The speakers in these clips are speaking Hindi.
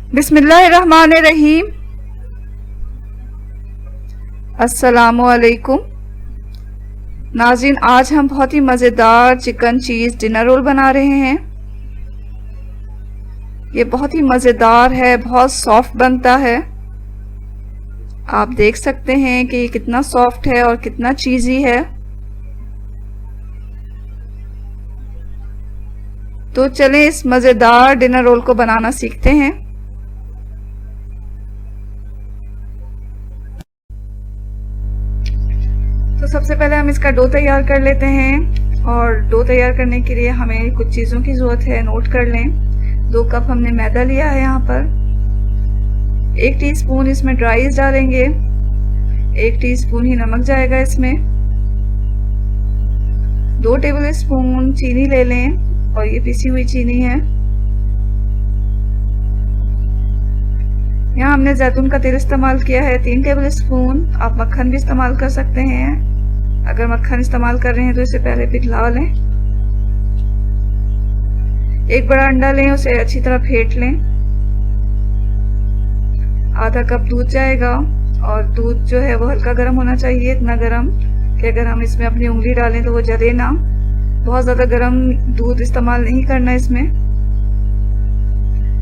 बिस्मिल्लाहिर्रहमानिर्रहीम। अस्सलामुअलैकुम नाज़रीन, आज हम बहुत ही मज़ेदार चिकन चीज़ डिनर रोल बना रहे हैं। ये बहुत ही मज़ेदार है, बहुत सॉफ्ट बनता है। आप देख सकते हैं कि ये कितना सॉफ्ट है और कितना चीज़ी है। तो चलें इस मज़ेदार डिनर रोल को बनाना सीखते हैं। तो सबसे पहले हम इसका डो तैयार कर लेते हैं, और डो तैयार करने के लिए हमें कुछ चीज़ों की ज़रूरत है, नोट कर लें। 2 कप हमने मैदा लिया है यहाँ पर। 1 टीस्पून इसमें ड्राई ईस्ट डालेंगे। 1 टीस्पून ही नमक जाएगा इसमें। 2 टेबल स्पून चीनी ले लें, और ये पिसी हुई चीनी है। यहाँ हमने जैतून का तेल इस्तेमाल किया है 3 टेबल स्पून। आप मक्खन भी इस्तेमाल कर सकते हैं। अगर मक्खन इस्तेमाल कर रहे हैं तो इसे पहले पिघला लें। 1 बड़ा अंडा लें, उसे अच्छी तरह फेंट लें। आधा कप दूध जाएगा, और दूध जो है वो हल्का गर्म होना चाहिए, इतना गर्म कि अगर हम इसमें अपनी उंगली डालें तो वो जले ना। बहुत ज़्यादा गर्म दूध इस्तेमाल नहीं करना इसमें।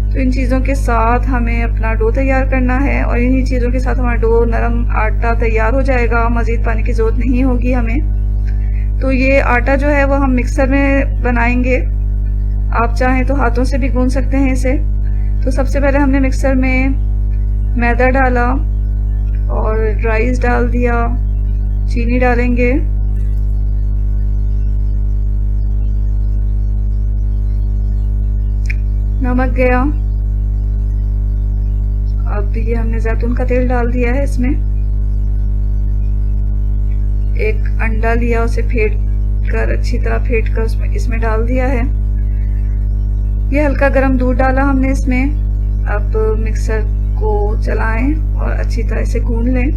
तो इन चीज़ों के साथ हमें अपना डो तैयार करना है, और इन्हीं चीज़ों के साथ हमारा डो नरम आटा तैयार हो जाएगा। मज़ीद पानी की ज़रूरत नहीं होगी हमें। तो ये आटा जो है वो हम मिक्सर में बनाएंगे। आप चाहें तो हाथों से भी गूंद सकते हैं इसे। तो सबसे पहले हमने मिक्सर में मैदा डाला और ड्राई ईस्ट डाल दिया। चीनी डालेंगे, नमक गया। अब ये हमने जैतून का तेल डाल दिया है इसमें। 1 अंडा लिया, उसे फेंट कर अच्छी तरह फेंट कर इसमें डाल दिया है। ये हल्का गर्म दूध डाला हमने इसमें। अब मिक्सर को चलाएं और अच्छी तरह से गूंद लें।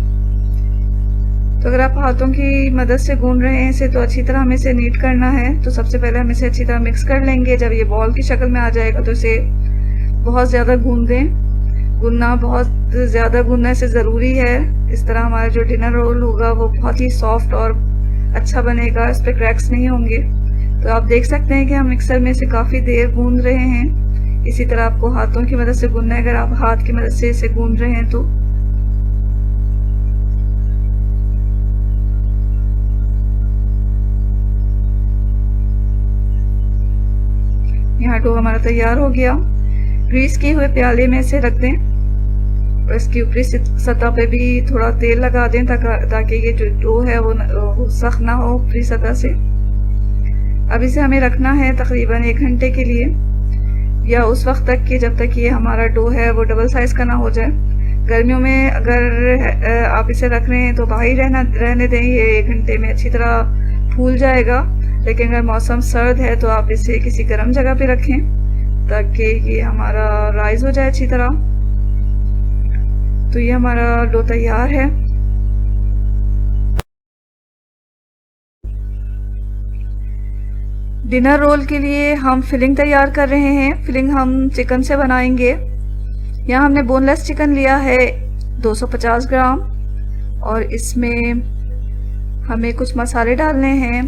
तो अगर आप हाथों की मदद से गूंद रहे हैं इसे, तो अच्छी तरह हमें इसे नीट करना है। तो सबसे पहले हम इसे अच्छी तरह मिक्स कर लेंगे। जब ये बॉल की शक्ल में आ जाएगा तो इसे बहुत ज़्यादा गूंदें। गूंदना, बहुत ज़्यादा गूंदना इसे ज़रूरी है। इस तरह हमारा जो डिनर रोल होगा वो बहुत ही सॉफ्ट और अच्छा बनेगा, इस पर क्रैक्स नहीं होंगे। तो आप देख सकते हैं कि हम मिक्सर में इसे काफ़ी देर गूंद रहे हैं। इसी तरह आपको हाथों की मदद से गूंदना है, अगर आप हाथ की मदद से इसे गूंद रहे हैं तो। यहाँ डो हमारा तैयार हो गया। ग्रीस किए हुए प्याले में इसे रख दें, और इसकी ऊपरी सतह पे भी थोड़ा तेल लगा दें ताकि ये जो डो है वो सख्त ना हो ऊपरी सतह से। अब इसे हमें रखना है तकरीबन 1 घंटे के लिए, या उस वक्त तक कि जब तक ये हमारा डो है वो डबल साइज का ना हो जाए। गर्मियों में अगर आप इसे रख रहे हैं तो बाहर रहने दें, ये 1 घंटे में अच्छी तरह फूल जाएगा। लेकिन अगर मौसम सर्द है तो आप इसे किसी गर्म जगह पे रखें ताकि ये हमारा राइज हो जाए अच्छी तरह। तो ये हमारा डो तैयार है। डिनर रोल के लिए हम फिलिंग तैयार कर रहे हैं। फिलिंग हम चिकन से बनाएंगे। यहाँ हमने बोनलेस चिकन लिया है 250 ग्राम, और इसमें हमें कुछ मसाले डालने हैं।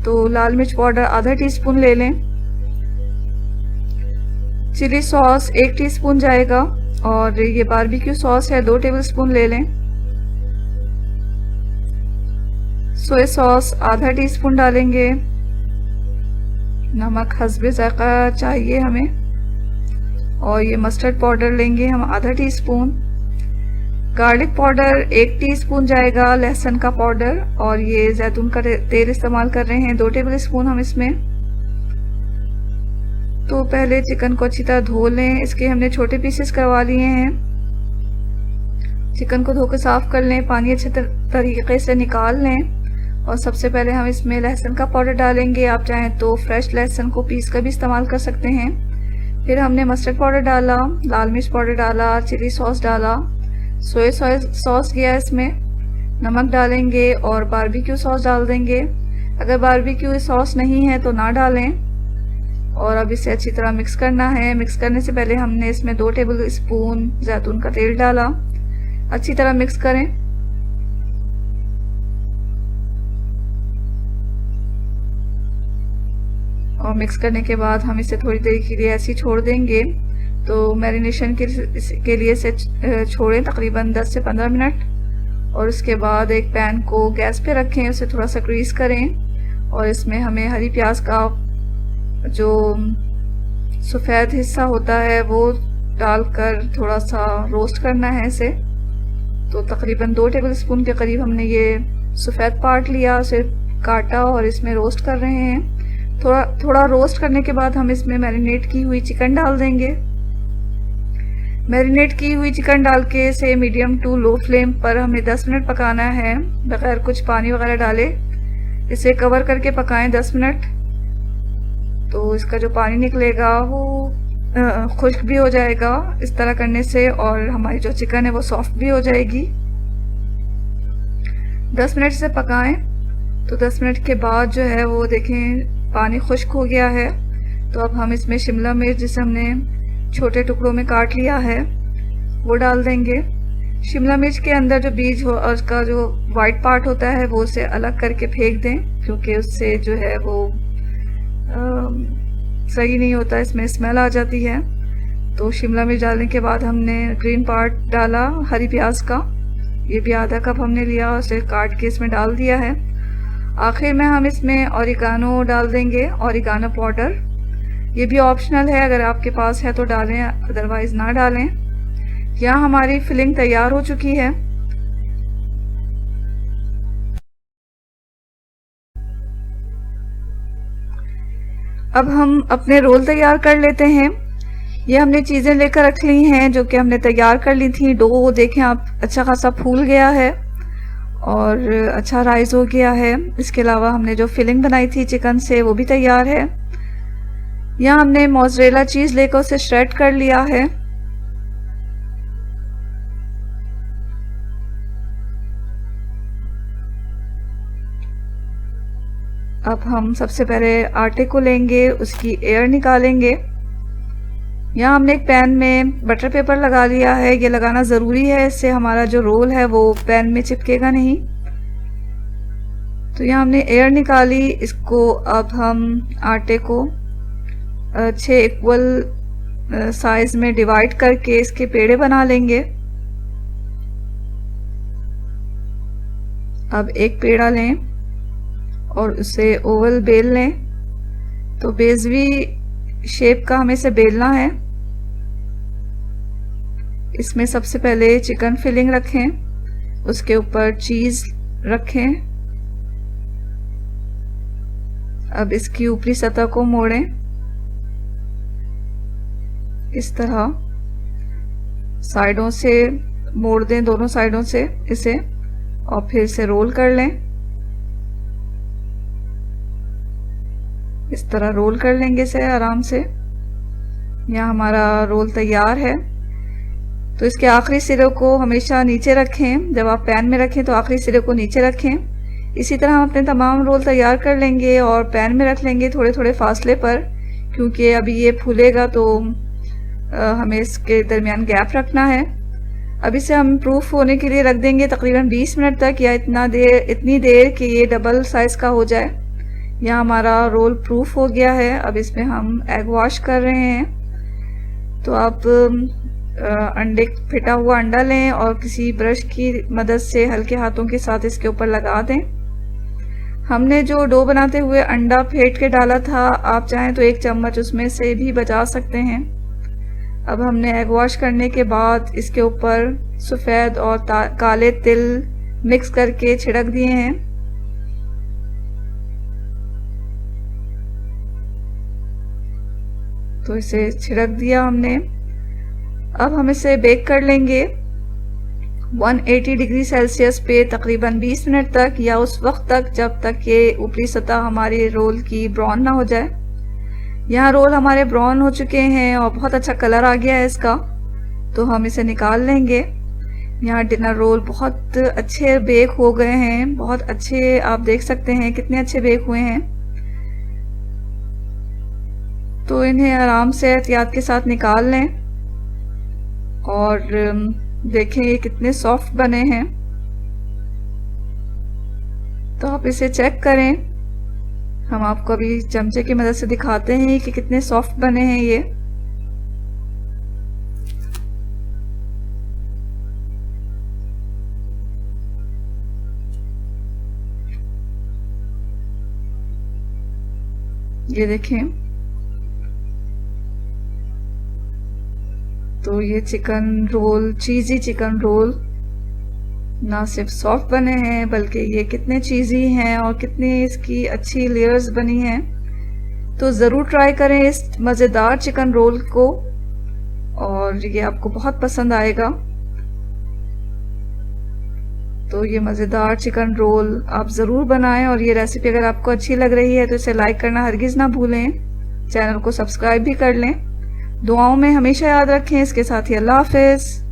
तो लाल मिर्च पाउडर आधा टीस्पून ले लें। चिली सॉस 1 टीस्पून जाएगा, और ये बारबेक्यू सॉस है 2 टेबलस्पून ले लें। सोया सॉस आधा टीस्पून डालेंगे। नमक हस्बे ज़ायक़ा चाहिए हमें। और ये मस्टर्ड पाउडर लेंगे हम आधा टीस्पून। गार्लिक पाउडर 1 टीस्पून जाएगा, लहसुन का पाउडर, और ये जैतून का तेल इस्तेमाल कर रहे हैं 2 टेबलस्पून हम इसमें। तो पहले चिकन को अच्छी तरह धो लें। इसके हमने छोटे पीसेस करवा लिए हैं। चिकन को धोकर साफ कर लें, पानी अच्छे तरीके से निकाल लें। और सबसे पहले हम इसमें लहसुन का पाउडर डालेंगे। आप चाहें तो फ्रेश लहसुन को पीस कर भी इस्तेमाल कर सकते हैं। फिर हमने मस्टर्ड पाउडर डाला, लाल मिर्च पाउडर डाला, चिली सॉस डाला, सोया सॉस गया इसमें, नमक डालेंगे और बारबेक्यू सॉस डाल देंगे। अगर बारबेक्यू सॉस नहीं है तो ना डालें। और अब इसे अच्छी तरह मिक्स करना है। मिक्स करने से पहले हमने इसमें 2 टेबल स्पून जैतून का तेल डाला। अच्छी तरह मिक्स करें। और मिक्स करने के बाद हम इसे थोड़ी देर के लिए ऐसे ही छोड़ देंगे। तो मैरिनेशन के लिए इसे छोड़ें तकरीबन 10 से 15 मिनट। और उसके बाद एक पैन को गैस पे रखें, उसे थोड़ा सा ग्रीस करें और इसमें हमें हरी प्याज का जो सफ़ेद हिस्सा होता है वो डालकर थोड़ा सा रोस्ट करना है इसे। तो तकरीबन 2 टेबल स्पून के करीब हमने ये सफ़ेद पार्ट लिया, उसे काटा और इसमें रोस्ट कर रहे हैं। थोड़ा रोस्ट करने के बाद हम इसमें मैरिनेट की हुई चिकन डाल देंगे। मैरिनेट की हुई चिकन डाल के इसे मीडियम टू लो फ्लेम पर हमें 10 मिनट पकाना है बगैर कुछ पानी वगैरह डाले। इसे कवर करके पकाएं 10 मिनट। तो इसका जो पानी निकलेगा वो खुश्क भी हो जाएगा इस तरह करने से, और हमारी जो चिकन है वो सॉफ्ट भी हो जाएगी। 10 मिनट से पकाएं। तो 10 मिनट के बाद जो है वो देखें पानी खुश्क हो गया है। तो अब हम इसमें शिमला मिर्च जिसे हमने छोटे टुकड़ों में काट लिया है वो डाल देंगे। शिमला मिर्च के अंदर जो बीज हो और उसका जो वाइट पार्ट होता है वो उसे अलग करके फेंक दें, क्योंकि उससे जो है वो सही नहीं होता, इसमें स्मेल आ जाती है। तो शिमला मिर्च डालने के बाद हमने ग्रीन पार्ट डाला हरी प्याज का, ये भी आधा कप हमने लिया, उसे काट के इसमें डाल दिया है। आखिर में हम इसमें ऑरिगानो डाल देंगे, ऑरिगानो पाउडर। ये भी ऑप्शनल है, अगर आपके पास है तो डालें, अदरवाइज ना डालें। यहाँ हमारी फिलिंग तैयार हो चुकी है। अब हम अपने रोल तैयार कर लेते हैं। ये हमने चीज़ें लेकर रख ली हैं जो कि हमने तैयार कर ली थी। डो देखें आप अच्छा खासा फूल गया है और अच्छा राइज हो गया है। इसके अलावा हमने जो फिलिंग बनाई थी चिकन से वो भी तैयार है। यहाँ हमने मोज़रेला चीज़ लेकर उसे श्रेड कर लिया है। अब हम सबसे पहले आटे को लेंगे, उसकी एयर निकालेंगे। यहाँ हमने एक पैन में बटर पेपर लगा लिया है, ये लगाना ज़रूरी है, इससे हमारा जो रोल है वो पैन में चिपकेगा नहीं। तो यहाँ हमने एयर निकाली। इसको अब हम आटे को 6 इक्वल साइज में डिवाइड करके इसके पेड़े बना लेंगे। अब एक पेड़ा लें और उसे ओवल बेल लें। तो बेजवी शेप का हमें इसे बेलना है। इसमें सबसे पहले चिकन फिलिंग रखें, उसके ऊपर चीज़ रखें। अब इसकी ऊपरी सतह को मोड़ें इस तरह, साइडों से मोड़ दें, दोनों साइडों से इसे, और फिर इसे रोल कर लें। इस तरह रोल कर लेंगे इसे आराम से। यहाँ हमारा रोल तैयार है। तो इसके आखिरी सिरे को हमेशा नीचे रखें, जब आप पैन में रखें तो आखिरी सिरे को नीचे रखें। इसी तरह हम अपने तमाम रोल तैयार कर लेंगे और पैन में रख लेंगे थोड़े थोड़े फासले पर, क्योंकि अभी ये फूलेगा तो हमें इसके दरमियान गैप रखना है। अब इसे हम प्रूफ होने के लिए रख देंगे तकरीबन 20 मिनट तक, या इतनी देर कि ये डबल साइज़ का हो जाए। यहाँ हमारा रोल प्रूफ हो गया है। अब इसमें हम एग वॉश कर रहे हैं। तो आप फिटा हुआ अंडा लें और किसी ब्रश की मदद से हल्के हाथों के साथ इसके ऊपर लगा दें। हमने जो डो बनाते हुए अंडा फेंट के डाला था, आप चाहें तो 1 चम्मच उसमें से भी बचा सकते हैं। अब हमने एग वॉश करने के बाद इसके ऊपर सफ़ेद और काले तिल मिक्स करके छिड़क दिए हैं। तो इसे छिड़क दिया हमने। अब हम इसे बेक कर लेंगे 180 डिग्री सेल्सियस पे तकरीबन 20 मिनट तक, या उस वक्त तक जब तक ये ऊपरी सतह हमारे रोल की ब्राउन ना हो जाए। यहाँ रोल हमारे ब्राउन हो चुके हैं और बहुत अच्छा कलर आ गया है इसका। तो हम इसे निकाल लेंगे। यहाँ डिनर रोल बहुत अच्छे बेक हो गए हैं, बहुत अच्छे, आप देख सकते हैं कितने अच्छे बेक हुए हैं। तो इन्हें आराम से एहतियात के साथ निकाल लें और देखें ये कितने सॉफ्ट बने हैं। तो आप इसे चेक करें, हम आपको अभी चमचे की मदद से दिखाते हैं कि कितने सॉफ्ट बने हैं ये। ये देखें, तो ये चिकन रोल, चीज़ी चिकन रोल ना सिर्फ सॉफ्ट बने हैं बल्कि ये कितने चीज़ी हैं और कितनी इसकी अच्छी लेयर्स बनी हैं। तो ज़रूर ट्राई करें इस मज़ेदार चिकन रोल को और ये आपको बहुत पसंद आएगा। तो ये मज़ेदार चिकन रोल आप ज़रूर बनाएं और ये रेसिपी अगर आपको अच्छी लग रही है तो इसे लाइक करना हरगिज़ ना भूलें। चैनल को सब्सक्राइब भी कर लें। दुआओं में हमेशा याद रखें। इसके साथ ही अल्लाह हाफ़िज़।